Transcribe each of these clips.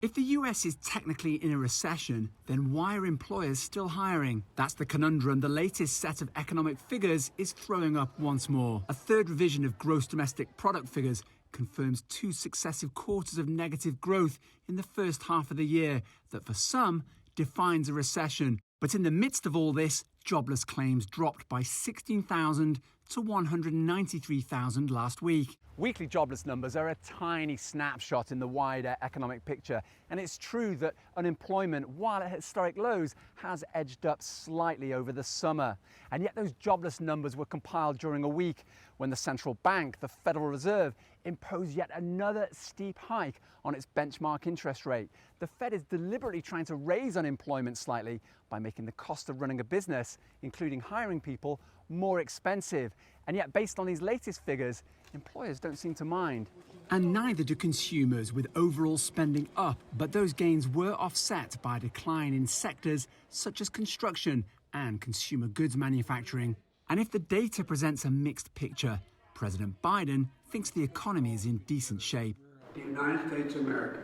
If the US is technically in a recession, then why are employers still hiring? That's the conundrum the latest set of economic figures is throwing up once more. A third revision of gross domestic product figures confirms 2 successive quarters of negative growth in the first half of the year that for some defines a recession. But in the midst of all this, jobless claims dropped by 16,000 to 193,000 last week. Weekly jobless numbers are a tiny snapshot in the wider economic picture, and it's true that unemployment, while at historic lows, has edged up slightly over the summer. And yet those jobless numbers were compiled during a week when the central bank, the Federal Reserve, imposed yet another steep hike on its benchmark interest rate. The Fed is deliberately trying to raise unemployment slightly by making the cost of running a business, including hiring people, more expensive. And yet, based on these latest figures, employers don't seem to mind. And neither do consumers, with overall spending up. But those gains were offset by a decline in sectors such as construction and consumer goods manufacturing. And if the data presents a mixed picture, President Biden thinks the economy is in decent shape. The United States of America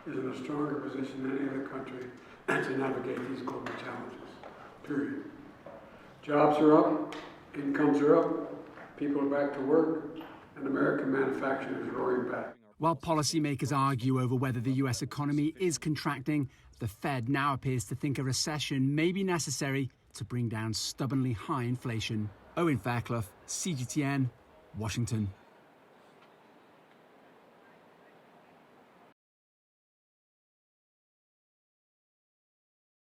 is in a stronger position than any other country to navigate these global challenges, period. Jobs are up, incomes are up, people are back to work, and American manufacturing is roaring back. While policymakers argue over whether the US economy is contracting, the Fed now appears to think a recession may be necessary to bring down stubbornly high inflation. Owen, Fairclough, CGTN, Washington.